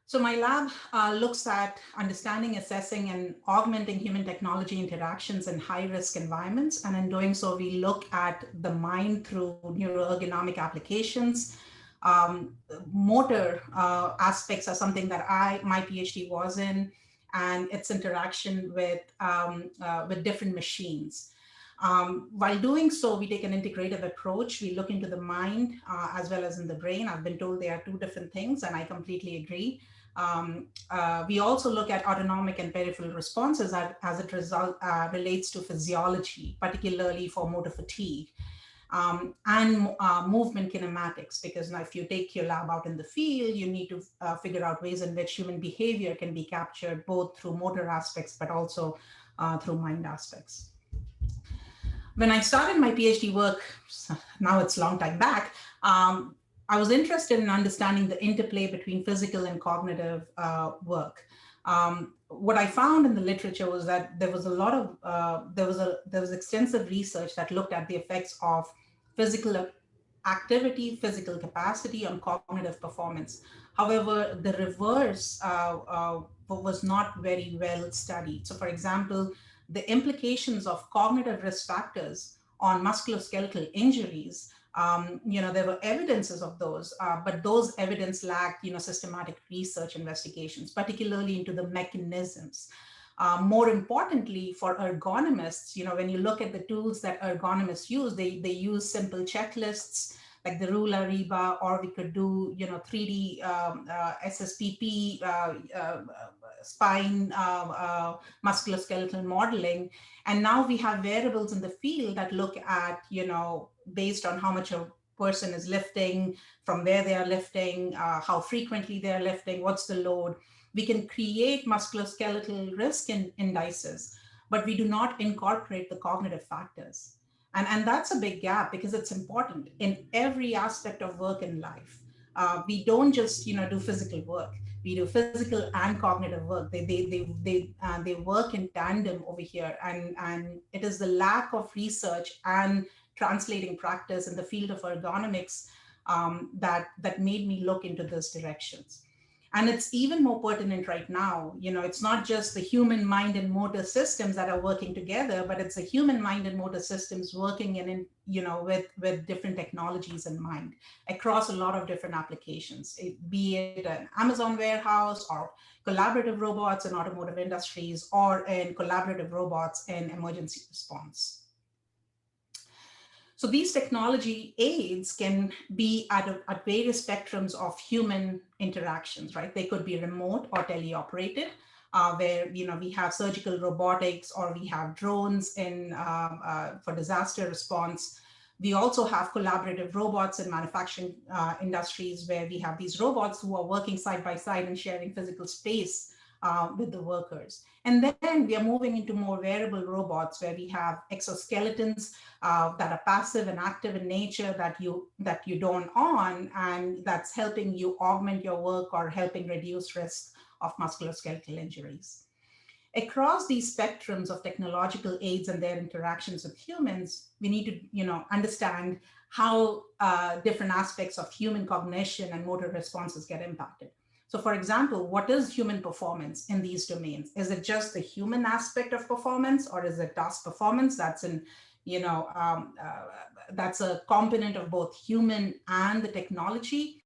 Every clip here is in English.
So my lab looks at understanding, assessing, and augmenting human technology interactions in high-risk environments. And in doing so, we look at the mind through neuroergonomic applications. Motor aspects are something that my PhD was in, and its interaction with different machines. While doing so, we take an integrative approach. We look into the mind as well as in the brain. I've been told they are two different things, and I completely agree. We also look at autonomic and peripheral responses as it relates to physiology, particularly for motor fatigue. And movement kinematics, because now if you take your lab out in the field, you need to figure out ways in which human behavior can be captured both through motor aspects, but also through mind aspects. When I started my PhD work, now it's a long time back, I was interested in understanding the interplay between physical and cognitive work. What I found in the literature was that there was a lot of, there was extensive research that looked at the effects of physical activity, physical capacity on cognitive performance. However, the reverse was not very well studied. So for example, the implications of cognitive risk factors on musculoskeletal injuries, there were evidences of those, but those evidence lacked, systematic research investigations, particularly into the mechanisms. More importantly, for ergonomists, when you look at the tools that ergonomists use, they use simple checklists like the Rule Ariba, or we could do, 3D SSPP, spine musculoskeletal modeling. And now we have wearables in the field that look at, based on how much a person is lifting, from where they are lifting, how frequently they are lifting, what's the load. We can create musculoskeletal risk indices, but we do not incorporate the cognitive factors. And that's a big gap, because it's important in every aspect of work in life. We don't just do physical work. We do physical and cognitive work. They work in tandem over here, and it is the lack of research and translating practice in the field of ergonomics that made me look into those directions. And it's even more pertinent right now. It's not just the human mind and motor systems that are working together, but it's the human mind and motor systems working with different technologies in mind across a lot of different applications, be it an Amazon warehouse, or collaborative robots in automotive industries, or in collaborative robots in emergency response. So these technology aids can be at various spectrums of human interactions, right? They could be remote or teleoperated, where we have surgical robotics, or we have drones for disaster response. We also have collaborative robots in manufacturing industries, where we have these robots who are working side by side and sharing physical space with the workers. And then we are moving into more wearable robots, where we have exoskeletons that are passive and active in nature, that you don't on, and that's helping you augment your work or helping reduce risk of musculoskeletal injuries. Across these spectrums of technological aids and their interactions with humans, we need to understand how different aspects of human cognition and motor responses get impacted. So for example, what is human performance in these domains? Is it just the human aspect of performance, or is it task performance? That's that's a component of both human and the technology.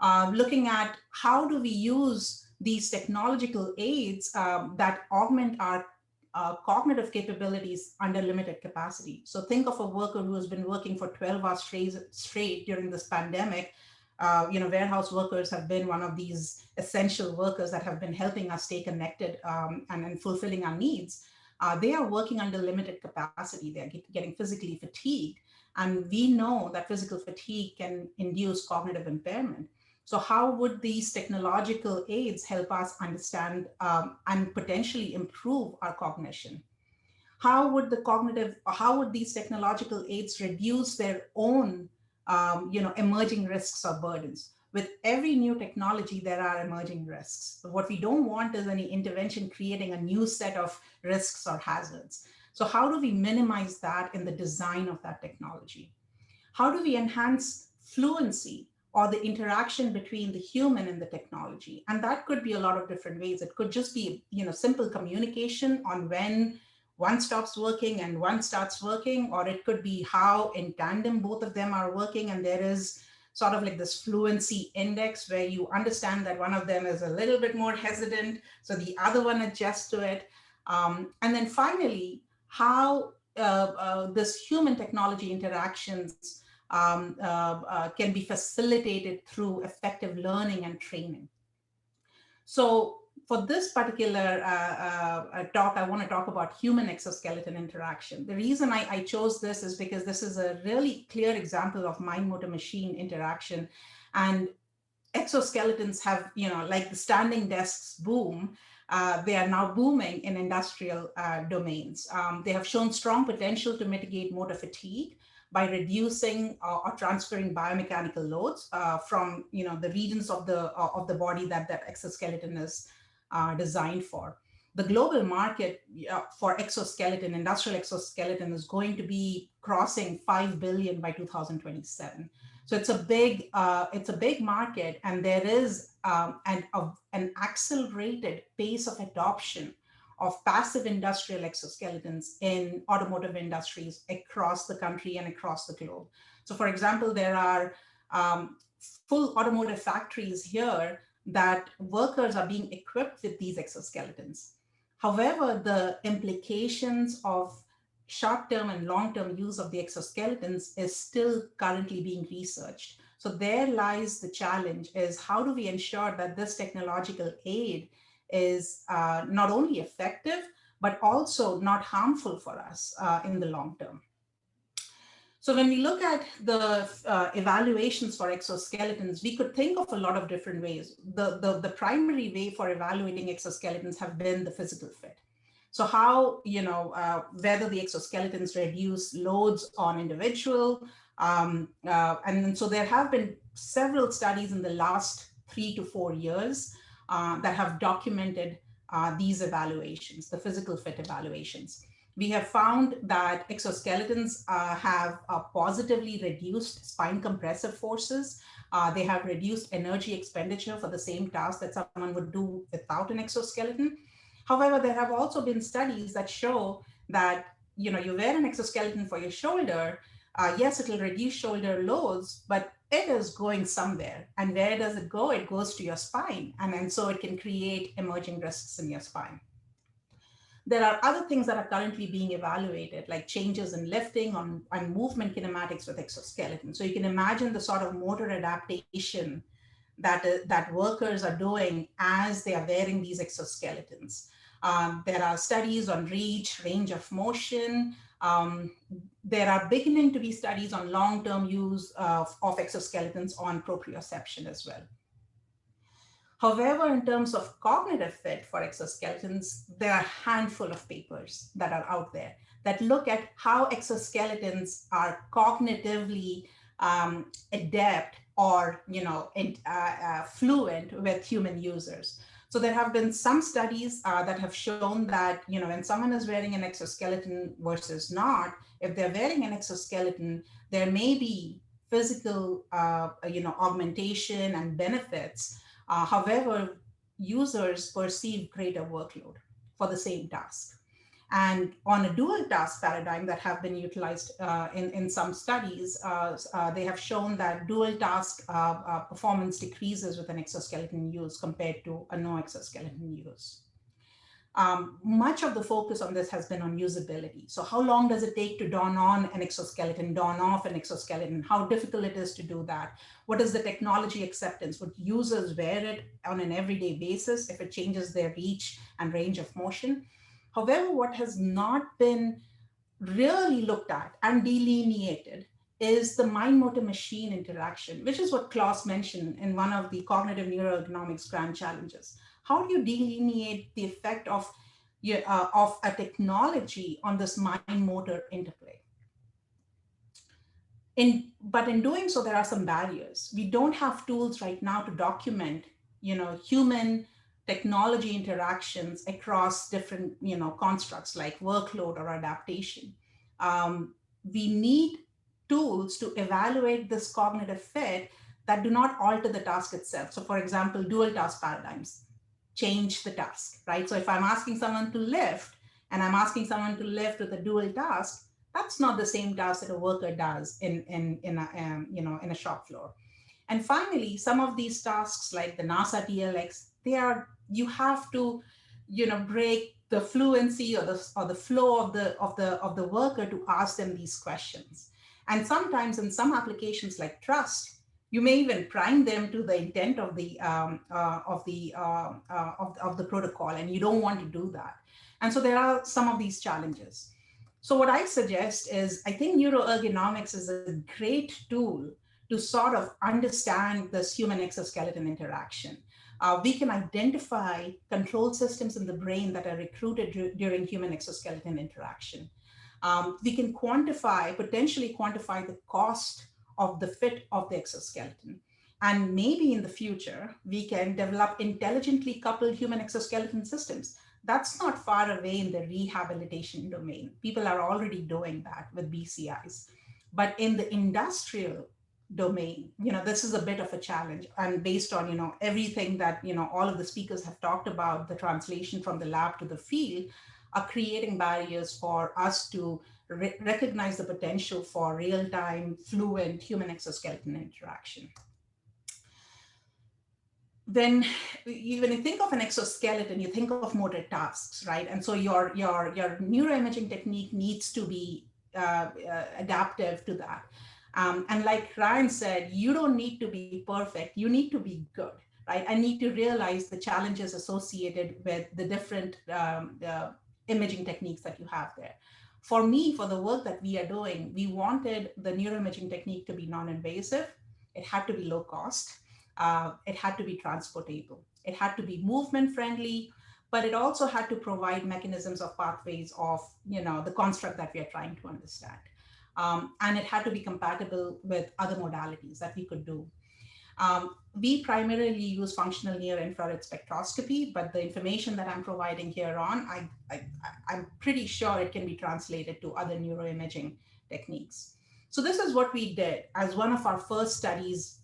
Looking at how do we use these technological aids that augment our cognitive capabilities under limited capacity. So think of a worker who has been working for 12 hours straight during this pandemic. Warehouse workers have been one of these essential workers that have been helping us stay connected and fulfilling our needs. They are working under limited capacity. They're getting physically fatigued. And we know that physical fatigue can induce cognitive impairment. So how would these technological aids help us understand and potentially improve our cognition? How would these technological aids reduce their own emerging risks or burdens? With every new technology, there are emerging risks. But what we don't want is any intervention creating a new set of risks or hazards. So how do we minimize that in the design of that technology? How do we enhance fluency or the interaction between the human and the technology. And that could be a lot of different ways. It could just be, simple communication on when one stops working and one starts working, or it could be how in tandem both of them are working, and there is sort of like this fluency index where you understand that one of them is a little bit more hesitant, so the other one adjusts to it. And then finally, how this human technology interactions can be facilitated through effective learning and training. So for this particular talk, I want to talk about human exoskeleton interaction. The reason I chose this is because this is a really clear example of mind-motor machine interaction. And exoskeletons have, like the standing desks boom, they are now booming in industrial domains. They have shown strong potential to mitigate motor fatigue by reducing or transferring biomechanical loads from the regions of the body that exoskeleton is designed for. The global market for industrial exoskeleton is going to be crossing 5 billion by 2027. So it's a big market, and there is an accelerated pace of adoption of passive industrial exoskeletons in automotive industries across the country and across the globe. So for example, there are full automotive factories here that workers are being equipped with these exoskeletons. However, the implications of short-term and long-term use of the exoskeletons is still currently being researched. So there lies the challenge, is how do we ensure that this technological aid is not only effective, but also not harmful for us in the long term. So when we look at the evaluations for exoskeletons, we could think of a lot of different ways. The primary way for evaluating exoskeletons have been the physical fit. So how, whether the exoskeletons reduce loads on individual. And so there have been several studies in the last 3 to 4 years that have documented these evaluations, the physical fit evaluations. We have found that exoskeletons have positively reduced spine compressive forces. They have reduced energy expenditure for the same task that someone would do without an exoskeleton. However, there have also been studies that show that, you wear an exoskeleton for your shoulder. Yes, it will reduce shoulder loads, but it is going somewhere. And where does it go? It goes to your spine. And so it can create emerging risks in your spine. There are other things that are currently being evaluated, like changes in lifting and movement kinematics with exoskeletons. So you can imagine the sort of motor adaptation that workers are doing as they are wearing these exoskeletons. There are studies on range of motion. There are beginning to be studies on long-term use of exoskeletons on proprioception as well. However, in terms of cognitive fit for exoskeletons, there are a handful of papers that are out there that look at how exoskeletons are cognitively adept or fluent with human users. So there have been some studies that have shown that when someone is wearing an exoskeleton versus not, if they're wearing an exoskeleton, there may be physical augmentation and benefits. However, users perceive greater workload for the same task. And on a dual task paradigm that have been utilized in some studies, they have shown that dual task performance decreases with an exoskeleton use compared to a no exoskeleton use. Much of the focus on this has been on usability. So how long does it take to don on an exoskeleton, don off an exoskeleton? How difficult it is to do that? What is the technology acceptance? Would users wear it on an everyday basis if it changes their reach and range of motion? However, what has not been really looked at and delineated is the mind-motor machine interaction, which is what Klaus mentioned in one of the cognitive neuroergonomics grand challenges. How do you delineate the effect of a technology on this mind-motor interplay? But in doing so, there are some barriers. We don't have tools right now to document, human technology interactions across different, constructs like workload or adaptation. We need tools to evaluate this cognitive fit that do not alter the task itself. So for example, dual task paradigms change the task, right? So if I'm asking someone to lift and I'm asking someone to lift with a dual task, that's not the same task that a worker does in a, in a shop floor. And finally, some of these tasks like the NASA TLX, you have to, break the fluency or the flow of the worker to ask them these questions. And sometimes in some applications like trust, you may even prime them to the intent of the protocol, and you don't want to do that. And so there are some of these challenges. So what I suggest is, I think neuroergonomics is a great tool to sort of understand this human exoskeleton interaction. We can identify control systems in the brain that are recruited during human exoskeleton interaction. We can potentially quantify the cost of the fit of the exoskeleton. And maybe in the future, we can develop intelligently coupled human exoskeleton systems. That's not far away in the rehabilitation domain. People are already doing that with BCIs. But in the industrial domain, this is a bit of a challenge. And based on, everything that, all of the speakers have talked about, the translation from the lab to the field are creating barriers for us to recognize the potential for real-time, fluent human exoskeleton interaction. When you think of an exoskeleton, you think of motor tasks, right? And so your neuroimaging technique needs to be adaptive to that. And like Ryan said, you don't need to be perfect. You need to be good, right? I need to realize the challenges associated with the different imaging techniques that you have there. For me, for the work that we are doing, we wanted the neuroimaging technique to be non-invasive. It had to be low cost. It had to be transportable. It had to be movement friendly, but it also had to provide mechanisms of pathways of, the construct that we are trying to understand. And it had to be compatible with other modalities that we could do. We primarily use functional near-infrared spectroscopy, but the information that I'm providing here on, I'm pretty sure it can be translated to other neuroimaging techniques. So this is what we did as one of our first studies,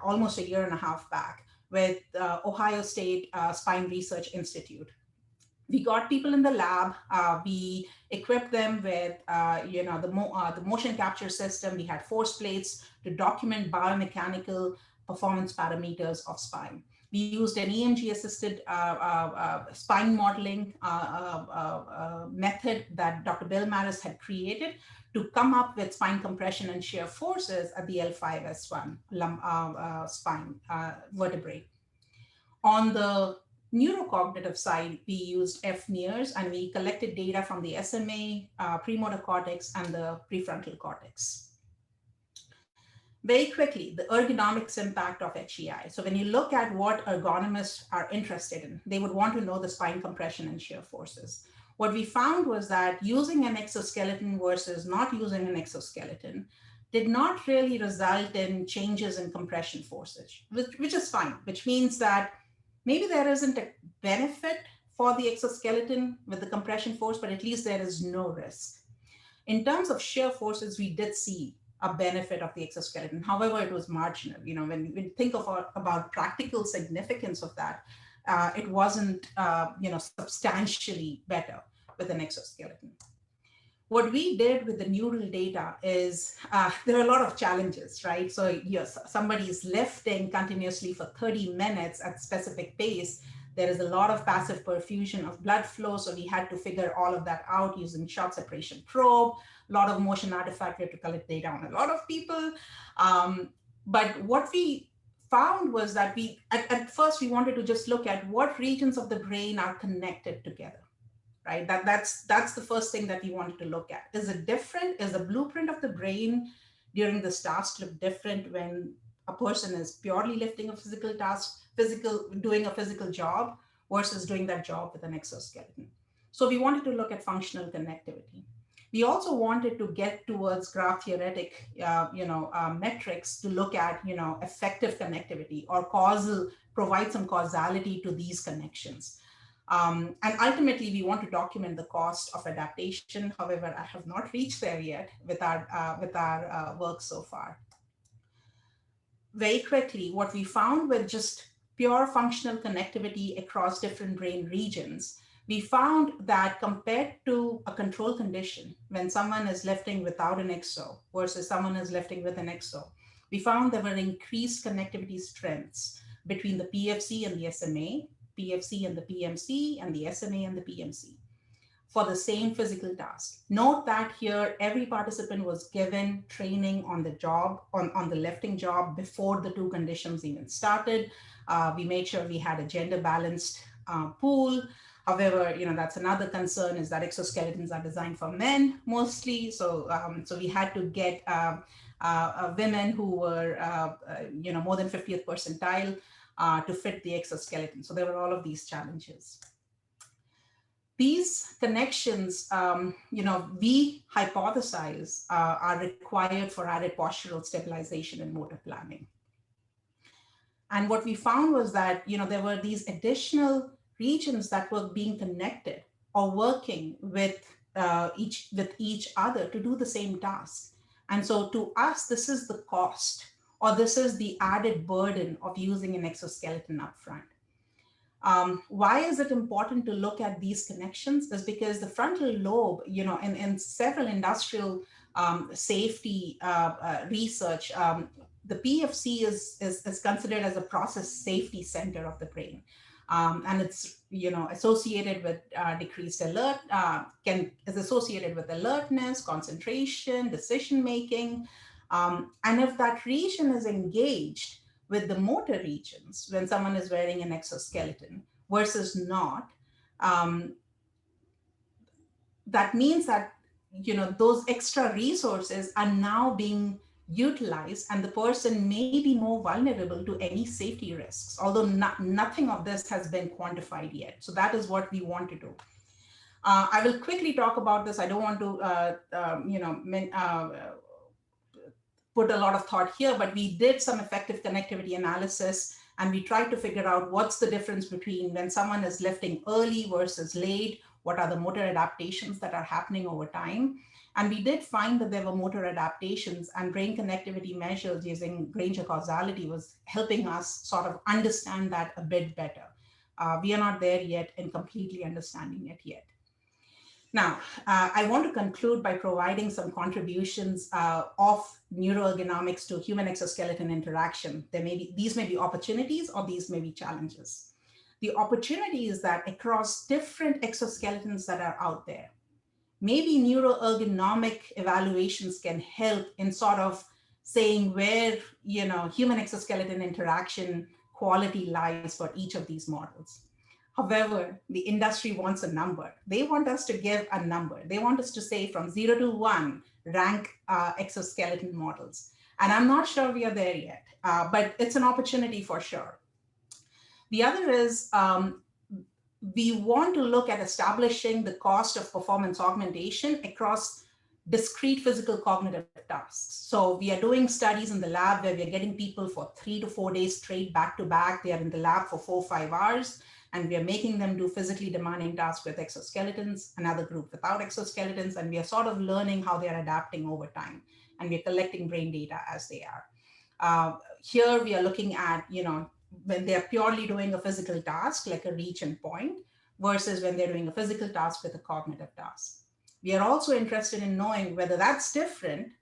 almost a year and a half back, with Ohio State Spine Research Institute. We got people in the lab. We equipped them with, the motion capture system. We had force plates to document biomechanical performance parameters of spine. We used an EMG-assisted spine modeling method that Dr. Bill Maris had created to come up with spine compression and shear forces at the L5-S1 spine vertebrae. On the neurocognitive side, we used FNIRS, and we collected data from the SMA, premotor cortex, and the prefrontal cortex. Very quickly, the ergonomics impact of HEI. So when you look at what ergonomists are interested in, they would want to know the spine compression and shear forces. What we found was that using an exoskeleton versus not using an exoskeleton did not really result in changes in compression forces, which is fine, which means that maybe there isn't a benefit for the exoskeleton with the compression force, but at least there is no risk. In terms of shear forces, we did see a benefit of the exoskeleton. However, it was marginal. When we think about practical significance of that, it wasn't substantially better with an exoskeleton. What we did with the neural data is there are a lot of challenges, right? So yes, somebody is lifting continuously for 30 minutes at specific pace. There is a lot of passive perfusion of blood flow. So we had to figure all of that out using short separation probe, a lot of motion artifact to collect data on a lot of people. But what we found was that at first we wanted to just look at what regions of the brain are connected together. Right? That's the first thing that we wanted to look at. Is it different? Is the blueprint of the brain during this task look different when a person is purely lifting a physical task, doing a physical job versus doing that job with an exoskeleton? So we wanted to look at functional connectivity. We also wanted to get towards graph theoretic, metrics to look at, effective connectivity or provide some causality to these connections. And ultimately, we want to document the cost of adaptation. However, I have not reached there yet with our work so far. very quickly, what we found with just pure functional connectivity across different brain regions, we found that compared to a control condition, when someone is lifting without an exo versus someone is lifting with an exo, we found there were increased connectivity strengths between the PFC and the SMA, PFC and the PMC, and the SMA and the PMC for the same physical task. Note that here, every participant was given training on the job, on the lifting job before the two conditions even started. We made sure we had a gender balanced pool. However, that's another concern, is that exoskeletons are designed for men mostly. So, so we had to get women who were, more than 50th percentile to fit the exoskeleton. So there were all of these challenges. These connections, we hypothesize are required for added postural stabilization and motor planning. And what we found was that, there were these additional regions that were being connected or working with each other to do the same task. And so to us, this is the cost, or this is the added burden of using an exoskeleton upfront. Why is it important to look at these connections? Is because the frontal lobe, in several industrial safety research, the PFC is considered as a process safety center of the brain. And it's, associated with decreased alert, is associated with alertness, concentration, decision-making. And if that region is engaged with the motor regions when someone is wearing an exoskeleton versus not, that means that, those extra resources are now being utilized, and the person may be more vulnerable to any safety risks, although nothing of this has been quantified yet. So that is what we want to do. I will quickly talk about this. I don't want to, put a lot of thought here, but we did some effective connectivity analysis, and we tried to figure out what's the difference between when someone is lifting early versus late, what are the motor adaptations that are happening over time. And we did find that there were motor adaptations, and brain connectivity measures using Granger causality was helping us sort of understand that a bit better. We are not there yet in completely understanding it yet. Now, I want to conclude by providing some contributions of neuroergonomics to human exoskeleton interaction. These may be opportunities, or these may be challenges. The opportunity is that across different exoskeletons that are out there, maybe neuroergonomic evaluations can help in sort of saying where, human exoskeleton interaction quality lies for each of these models. However, the industry wants a number. They want us to give a number. They want us to say from 0 to 1, rank exoskeleton models. And I'm not sure we are there yet, but it's an opportunity for sure. The other is we want to look at establishing the cost of performance augmentation across discrete physical cognitive tasks. So we are doing studies in the lab where we are getting people for 3 to 4 days straight back to back. They are in the lab for 4 or 5 hours. And we are making them do physically demanding tasks with exoskeletons, another group without exoskeletons, and we are sort of learning how they are adapting over time. And we're collecting brain data as they are. Here we are looking at, when they're purely doing a physical task, like a reach and point, versus when they're doing a physical task with a cognitive task. We are also interested in knowing whether that's different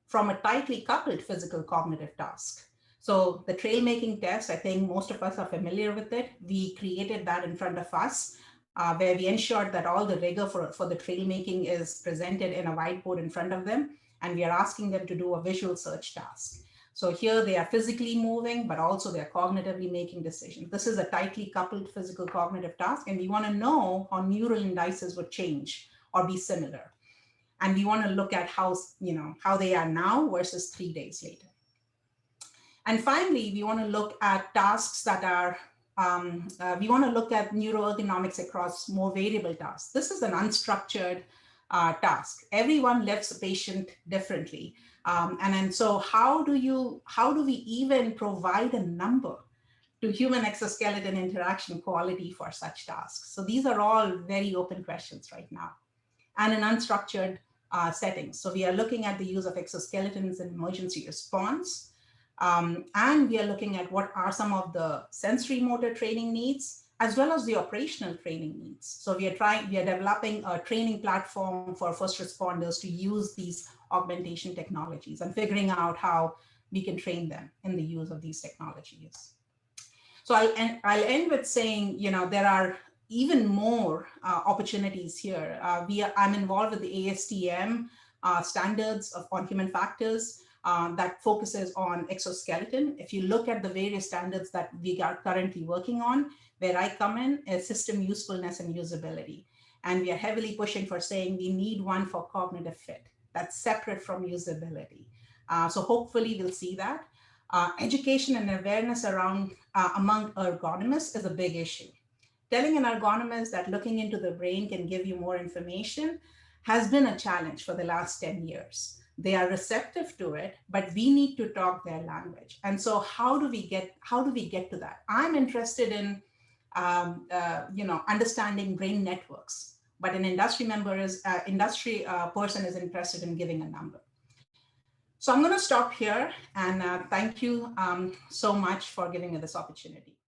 from a tightly coupled physical cognitive task. So the trail making test, I think most of us are familiar with it. We created that in front of us, where we ensured that all the rigor for the trail making is presented in a whiteboard in front of them. And we are asking them to do a visual search task. So here they are physically moving, but also they're cognitively making decisions. This is a tightly coupled physical cognitive task. And we want to know how neural indices would change or be similar. And we want to look at how they are now versus 3 days later. And finally, we want to look at tasks that are, we want to look at neuroergonomics across more variable tasks. This is an unstructured task. Everyone lifts a patient differently. And so how do we even provide a number to human exoskeleton interaction quality for such tasks? So these are all very open questions right now, and in unstructured settings. So we are looking at the use of exoskeletons in emergency response. And we are looking at what are some of the sensory motor training needs, as well as the operational training needs. So we are developing a training platform for first responders to use these augmentation technologies and figuring out how we can train them in the use of these technologies. So I'll end with saying, there are even more opportunities here. I'm involved with the ASTM standards on human factors that focuses on exoskeleton. If you look at the various standards that we are currently working on, where I come in is system usefulness and usability. And we are heavily pushing for saying we need one for cognitive fit that's separate from usability. So hopefully we'll see that. Education and awareness around among ergonomists is a big issue. Telling an ergonomist that looking into the brain can give you more information has been a challenge for the last 10 years. They are receptive to it, but we need to talk their language. And so how do we get to that? I'm interested in understanding brain networks, but an industry person is interested in giving a number. So I'm going to stop here and thank you so much for giving me this opportunity.